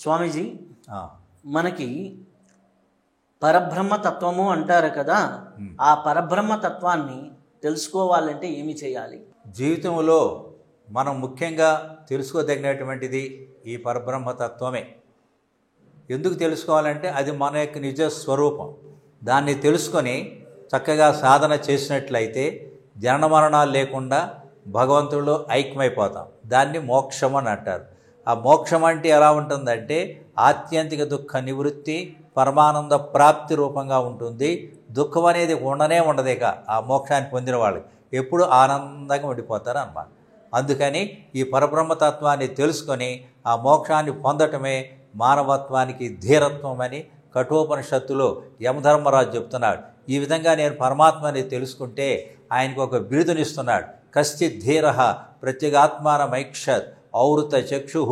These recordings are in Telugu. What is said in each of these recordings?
స్వామీజీ, ఆ, మనకి పరబ్రహ్మతత్వము అంటారు కదా, ఆ పరబ్రహ్మతత్వాన్ని తెలుసుకోవాలంటే ఏమి చేయాలి? జీవితంలో మనం ముఖ్యంగా తెలుసుకోదగినటువంటిది ఈ పరబ్రహ్మతత్వమే. ఎందుకు తెలుసుకోవాలంటే అది మన యొక్క నిజ స్వరూపం. దాన్ని తెలుసుకొని చక్కగా సాధన చేసినట్లయితే జనన మరణాలు లేకుండా భగవంతుడిలో ఐక్యమైపోతాం. దాన్ని మోక్షం అని అంటారు. ఆ మోక్షం అంటే ఎలా ఉంటుందంటే ఆత్యంతిక దుఃఖ నివృత్తి, పరమానంద ప్రాప్తి రూపంగా ఉంటుంది. దుఃఖం అనేది ఉండనే ఉండదేక ఆ మోక్షాన్ని పొందిన వాళ్ళకి ఎప్పుడు ఆనందంగా ఉండిపోతారు అన్నమాట. అందుకని ఈ పరబ్రహ్మతత్వాన్ని తెలుసుకొని ఆ మోక్షాన్ని పొందటమే మానవత్వానికి ధీరత్వం అని కఠోపనిషత్తులో యమధర్మరాజు చెప్తున్నాడు. ఈ విధంగా నేను పరమాత్మని తెలుసుకుంటే ఆయనకు ఒక బిరుదునిస్తున్నాడు. కశ్చిత్ ధీర ప్రత్యేగాత్మానమైక్షత్ ఔరుత చక్షు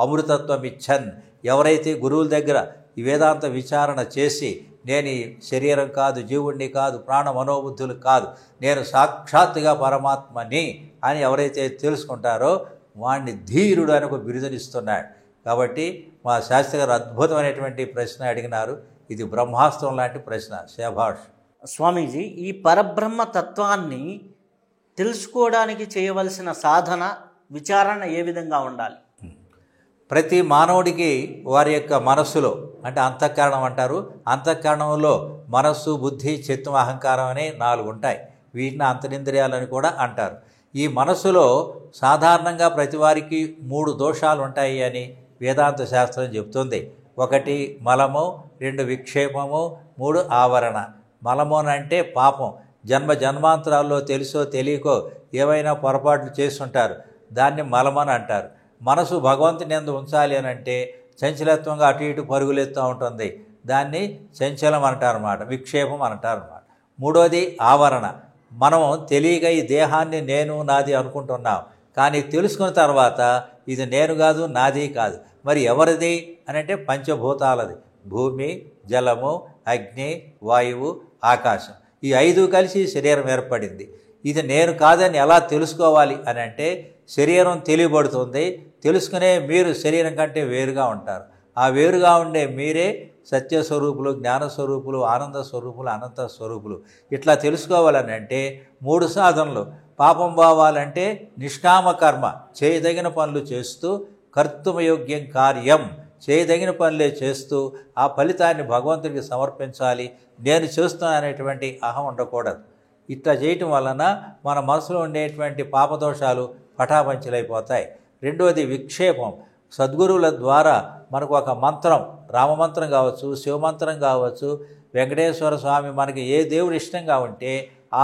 అమృతత్వమిచ్చన్. ఎవరైతే గురువుల దగ్గర ఈ వేదాంత విచారణ చేసి నేను ఈ శరీరం కాదు, జీవుణ్ణి కాదు, ప్రాణ మనోబుద్ధులు కాదు, నేను సాక్షాత్తుగా పరమాత్మని అని ఎవరైతే తెలుసుకుంటారో వాడిని ధీరుడు అని ఒక బిరుదునిస్తున్నాడు. కాబట్టి మా శాస్త్రి గారు అద్భుతమైనటువంటి ప్రశ్న అడిగినారు. ఇది బ్రహ్మాస్త్రం లాంటి ప్రశ్న. శభాష్. స్వామీజీ, ఈ పరబ్రహ్మ తత్వాన్ని తెలుసుకోవడానికి చేయవలసిన సాధన, విచారణ ఏ విధంగా ఉండాలి? ప్రతి మానవుడికి వారి యొక్క మనస్సులో, అంటే అంతఃకరణం అంటారు, అంతఃకరణంలో మనస్సు, బుద్ధి, చిత్తం, అహంకారం అనే 4 ఉంటాయి. వీటిని అంతరింద్రియాలని కూడా అంటారు. ఈ మనస్సులో సాధారణంగా ప్రతి వారికి 3 దోషాలు ఉంటాయి అని వేదాంత శాస్త్రం చెప్తుంది. 1 మలము, 2 విక్షేపము, 3 ఆవరణ. మలము అంటే పాపం. జన్మాంతరాల్లో తెలుసో తెలియకో ఏవైనా పొరపాట్లు చేస్తుంటారు, దాన్ని మలమని అంటారు. మనసు భగవంతుని యందు ఉంచాలి అని అంటే చంచలత్వంగా అటు ఇటు పరుగులెత్తూ ఉంటుంది, దాన్ని చంచలం అంటారన్నమాట, విక్షేపం అంటారన్నమాట. 3వది ఆవరణ. మనం తెలియక ఈ దేహాన్ని నేను నాది అనుకుంటున్నాం, కానీ తెలుసుకున్న తర్వాత ఇది నేను కాదు, నాది కాదు, మరి ఎవరిది అని అంటే పంచభూతాలది. భూమి, జలము, అగ్ని, వాయువు, ఆకాశం, ఈ 5 కలిసి శరీరం ఏర్పడింది. ఇది నేను కాదని ఎలా తెలుసుకోవాలి అని అంటే శరీరం తెలియబడుతుంది. తెలుసుకునే మీరు శరీరం కంటే వేరుగా ఉంటారు. ఆ వేరుగా ఉండే మీరే సత్యస్వరూపులు, జ్ఞానస్వరూపులు, ఆనంద స్వరూపులు, అనంత స్వరూపులు. ఇట్లా తెలుసుకోవాలని అంటే 3 సాధనలు. పాపం పోవాలంటే నిష్కామ కర్మ, చేయదగిన పనులు చేస్తూ, కర్తుమయోగ్యం కార్యం, చేయదగిన పనులే చేస్తూ ఆ ఫలితాన్ని భగవంతుడికి సమర్పించాలి. నేను చేస్తున్నాననేటువంటి అహం ఉండకూడదు. ఇట్లా చేయటం వలన మన మనసులో ఉండేటువంటి పాపదోషాలు పటాపంచలైపోతాయి. 2వది విక్షేపం. సద్గురువుల ద్వారా మనకు ఒక మంత్రం, రామమంత్రం కావచ్చు, శివమంత్రం కావచ్చు, వెంకటేశ్వర స్వామి, మనకి ఏ దేవుడు ఇష్టంగా ఉంటే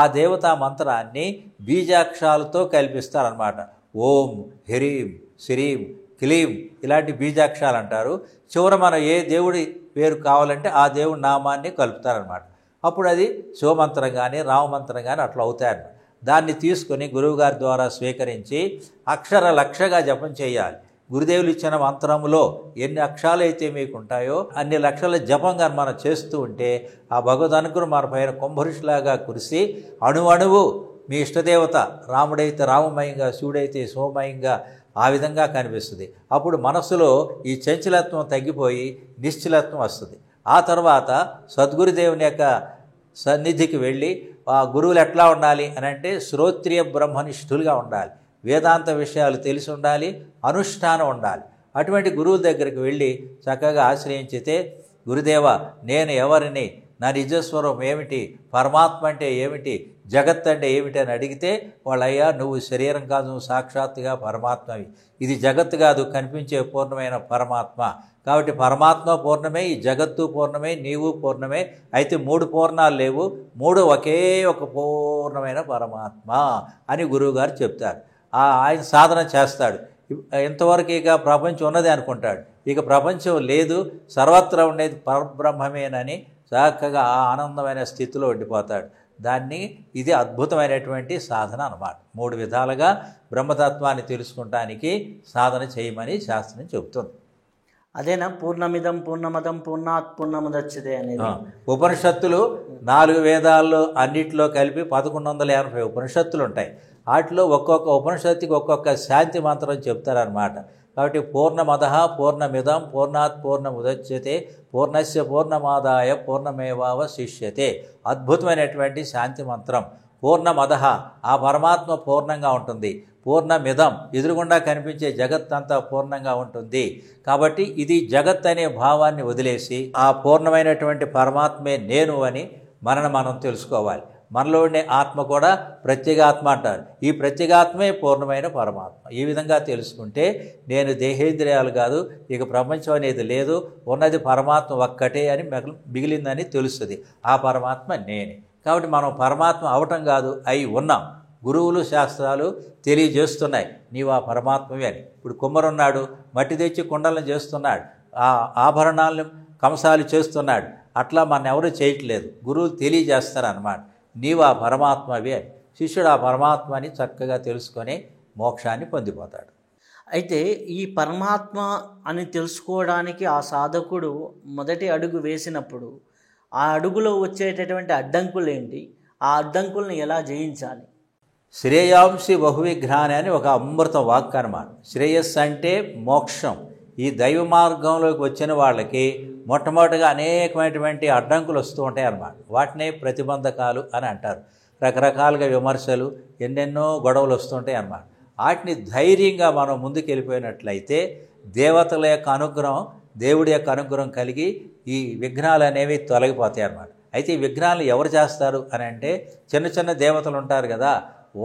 ఆ దేవతా మంత్రాన్ని బీజాక్షరాలతో కల్పిస్తారనమాట. ఓం, హ్రీం, శ్రీం, క్లీం ఇలాంటి బీజాక్షరాలు అంటారు. చివర మనం ఏ దేవుడి పేరు కావాలంటే ఆ దేవుడి నామాన్ని కలుపుతారనమాట. అప్పుడు అది శివమంత్రం కానీ రామమంత్రం కానీ అట్లా అవుతాయన్నమాట. దాన్ని తీసుకొని గురువుగారి ద్వారా స్వీకరించి అక్షర లక్షగా జపం చేయాలి. గురుదేవులు ఇచ్చిన మంత్రంలో ఎన్ని అక్షరాలు అయితే మీకు ఉంటాయో అన్ని లక్షల జపంగా మనం చేస్తూ ఉంటే ఆ భగవద్ అనుగ్రహం మన పైన కుంభరుషులాగా కురిసి అణువణువు మీ ఇష్టదేవత, రాముడైతే రామమయంగా, శివుడైతే శివమయంగా ఆ విధంగా కనిపిస్తుంది. అప్పుడు మనస్సులో ఈ చంచలత్వం తగ్గిపోయి నిశ్చలత్వం వస్తుంది. ఆ తర్వాత సద్గురుదేవుని యొక్క సన్నిధికి వెళ్ళి ఆ గురువులు ఎట్లా ఉండాలి అని అంటే శ్రోత్రియ బ్రహ్మనిష్ఠులుగా ఉండాలి, వేదాంత విషయాలు తెలిసి ఉండాలి, అనుష్ఠానం ఉండాలి. అటువంటి గురువుల దగ్గరికి వెళ్ళి చక్కగా ఆశ్రయించితే, గురుదేవ నేను ఎవరిని, నా నిజస్వరూపం ఏమిటి, పరమాత్మ అంటే ఏమిటి, జగత్ అంటే ఏమిటి అని అడిగితే వాళ్ళు, అయ్యా నువ్వు శరీరం కాదు, నువ్వు సాక్షాత్తుగా పరమాత్మవి, ఇది జగత్తు కాదు, కనిపించే పూర్ణమైన పరమాత్మ. కాబట్టి పరమాత్మ పూర్ణమే, ఈ జగత్తు పూర్ణమే, నీవు పూర్ణమే. అయితే 3 పూర్ణాలు లేవు, 3 ఒకే ఒక పూర్ణమైన పరమాత్మ అని గురువుగారు చెప్తారు. ఆయన సాధన చేస్తాడు. ఇంతవరకు ఇక ప్రపంచం ఉన్నదే అనుకుంటాడు. ఇక ప్రపంచం లేదు, సర్వత్రా ఉండేది పరబ్రహ్మమేనని చక్కగా ఆ ఆనందమైన స్థితిలో ఉండిపోతాడు. ఇది అద్భుతమైనటువంటి సాధన అన్నమాట. 3 విధాలుగా బ్రహ్మతత్వాన్ని తెలుసుకుంటానికి సాధన చేయమని శాస్త్రం చెబుతుంది. అదేనా పూర్ణమిదం పూర్ణమదం పూర్ణాత్ పూర్ణముదచ్యతే అనేది? ఉపనిషత్తులు 4 వేదాల్లో అన్నిటిలో కలిపి 1180 ఉపనిషత్తులు ఉంటాయి. వాటిలో ఒక్కొక్క ఉపనిషత్తుకి ఒక్కొక్క శాంతి మంత్రం చెప్తారనమాట. కాబట్టి పూర్ణమదః పూర్ణమిదం పూర్ణాత్ పూర్ణముదచ్యతే పూర్ణస్య పూర్ణమాదాయ పూర్ణమేవావశిష్యతే. అద్భుతమైనటువంటి శాంతి మంత్రం. పూర్ణమదః, ఆ పరమాత్మ పూర్ణంగా ఉంటుంది. పూర్ణమిదం, ఎదురుగుండా కనిపించే జగత్ అంతా పూర్ణంగా ఉంటుంది. కాబట్టి ఇది జగత్ అనే భావాన్ని వదిలేసి ఆ పూర్ణమైనటువంటి పరమాత్మే నేను అని మనం తెలుసుకోవాలి. మనలో ఉండే ఆత్మ కూడా ప్రత్యేగాత్మ అంటారు. ఈ ప్రత్యేగాత్మే పూర్ణమైన పరమాత్మ. ఈ విధంగా తెలుసుకుంటే నేను దేహేంద్రియాలు కాదు, ఇక ప్రపంచం అనేది లేదు, ఉన్నది పరమాత్మ ఒక్కటే అని మిగిలిందని తెలుస్తుంది. ఆ పరమాత్మ నేనే. కాబట్టి మనం పరమాత్మ అవటం కాదు, అయి ఉన్నాం. గురువులు శాస్త్రాలు తెలియజేస్తున్నాయి నీవు ఆ పరమాత్మవి అని. ఇప్పుడు కుమ్మరున్నాడు, మట్టి తెచ్చి కుండలను చేస్తున్నాడు, ఆ ఆభరణాలను కంసాలు చేస్తున్నాడు. అట్లా మన ఎవరు చేయట్లేదు, గురువులు తెలియజేస్తారన్నమాట. నీవు ఆ పరమాత్మవి అని. శిష్యుడు ఆ పరమాత్మని చక్కగా తెలుసుకొని మోక్షాన్ని పొందిపోతాడు. అయితే ఈ పరమాత్మ అని తెలుసుకోవడానికి ఆ సాధకుడు మొదటి అడుగు వేసినప్పుడు ఆ అడుగులో వచ్చేటటువంటి అడ్డంకులు ఏంటి, ఆ అడ్డంకుల్ని ఎలా జయించాలి? శ్రేయాంసి బహువిఘ్నాని అని ఒక అమృత వాక్ అన్నమాట. శ్రేయస్సు అంటే మోక్షం. ఈ దైవ మార్గంలోకి వచ్చిన వాళ్ళకి మొట్టమొదటిగా అనేకమైనటువంటి అడ్డంకులు వస్తూ ఉంటాయి అన్నమాట. వాటినే ప్రతిబంధకాలు అని అంటారు. రకరకాలుగా విమర్శలు, ఎన్నెన్నో గొడవలు వస్తుంటాయి అన్నమాట. వాటిని ధైర్యంగా మనం ముందుకు వెళ్ళిపోయినట్లయితే దేవతల యొక్క అనుగ్రహం, దేవుడి యొక్క అనుగ్రహం కలిగి ఈ విఘ్నాలు అనేవి తొలగిపోతాయి అన్నమాట. అయితే ఈ విఘ్నాలు ఎవరు చేస్తారు అని అంటే చిన్న చిన్న దేవతలు ఉంటారు కదా,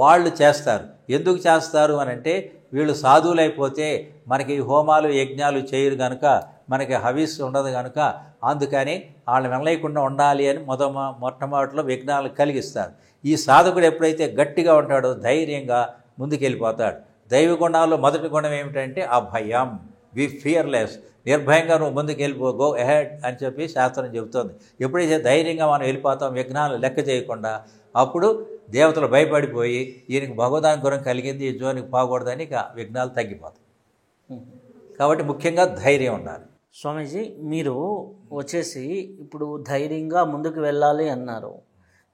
వాళ్ళు చేస్తారు. ఎందుకు చేస్తారు అని అంటే వీళ్ళు సాధువులైపోతే మనకి హోమాలు యజ్ఞాలు చేయరు కనుక, మనకి హవిస్సు ఉండదు కనుక, అందుకని వాళ్ళని వెళ్ళలేకుండా ఉండాలి అని మొట్టమొదటిలో విఘ్నాలు కలిగిస్తారు. ఈ సాధకుడు ఎప్పుడైతే గట్టిగా ఉంటాడో ధైర్యంగా ముందుకెళ్ళిపోతాడు. దైవ గుణాల్లో మొదటి గుణం ఏమిటంటే అభయం. B fearless. నిర్భయంగా నువ్వు ముందుకు వెళ్ళిపో, గో అహెడ్ అని చెప్పి శాస్త్రం చెబుతోంది. ఎప్పుడైతే ధైర్యంగా మనం వెళ్ళిపోతాం, విఘ్నాలు లెక్క చేయకుండా, అప్పుడు దేవతలు భయపడిపోయి ఈయనకి భగవదానుగ్రహం కలిగింది, ఈ జోనికి పోకూడదని ఇక విఘ్నాలు తగ్గిపోతాయి. కాబట్టి ముఖ్యంగా ధైర్యం ఉండాలి. స్వామీజీ, మీరు వచ్చేసి ఇప్పుడు ధైర్యంగా ముందుకు వెళ్ళాలి అన్నారు.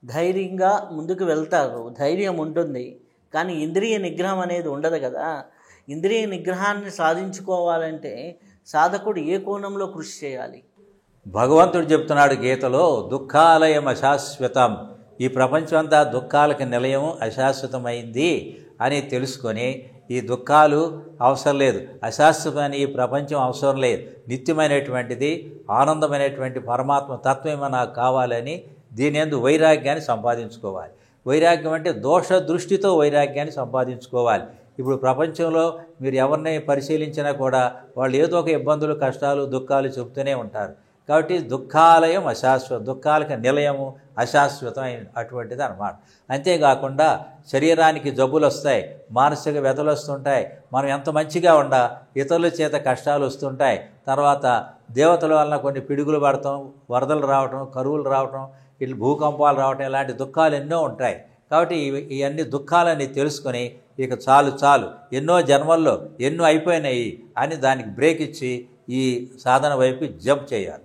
ధైర్యంగా ముందుకు వెళ్తారు, ధైర్యం ఉంటుంది, కానీ ఇంద్రియ నిగ్రహం అనేది ఉండదు కదా. ఇంద్రియ నిగ్రహాన్ని సాధించుకోవాలంటే సాధకుడు ఏ కోణంలో కృషి చేయాలి? భగవంతుడు చెప్తున్నాడు గీతలో, దుఃఖాలయం అశాశ్వతం. ఈ ప్రపంచం అంతా దుఃఖాలకు నిలయం, అశాశ్వతమైంది అని తెలుసుకొని ఈ దుఃఖాలు అవసరం లేదు, అశాశ్వతమైన ఈ ప్రపంచం అవసరం లేదు, నిత్యమైనటువంటిది ఆనందమైనటువంటి పరమాత్మ తత్వమే నాకు కావాలని దీని యందు వైరాగ్యాన్ని సంపాదించుకోవాలి. వైరాగ్యం అంటే దోష దృష్టితో వైరాగ్యాన్ని సంపాదించుకోవాలి. ఇప్పుడు ప్రపంచంలో మీరు ఎవరిని పరిశీలించినా కూడా వాళ్ళు ఏదో ఒక ఇబ్బందులు, కష్టాలు, దుఃఖాలు చెబుతూనే ఉంటారు. కాబట్టి దుఃఖాలయం అశాశ్వతం, దుఃఖాలకు నిలయము అశాశ్వతం అటువంటిది అన్నమాట. అంతేకాకుండా శరీరానికి జబ్బులు వస్తాయి, మానసిక వ్యధలు వస్తుంటాయి. మనం ఎంత మంచిగా ఉండా ఇతరుల చేత కష్టాలు వస్తుంటాయి. తర్వాత దేవతల వలన కొన్ని పిడుగులు పడటం, వరదలు రావటం, కరువులు రావటం, ఇట్లా భూకంపాలు రావటం, ఇలాంటి దుఃఖాలు ఎన్నో ఉంటాయి. కాబట్టి ఇవన్నీ దుఃఖాలని తెలుసుకొని ఇక చాలు, ఎన్నో జన్మల్లో ఎన్నో అయిపోయినాయి అని దానికి బ్రేక్ ఇచ్చి ఈ సాధన వైపు జంప్ చేయాలి.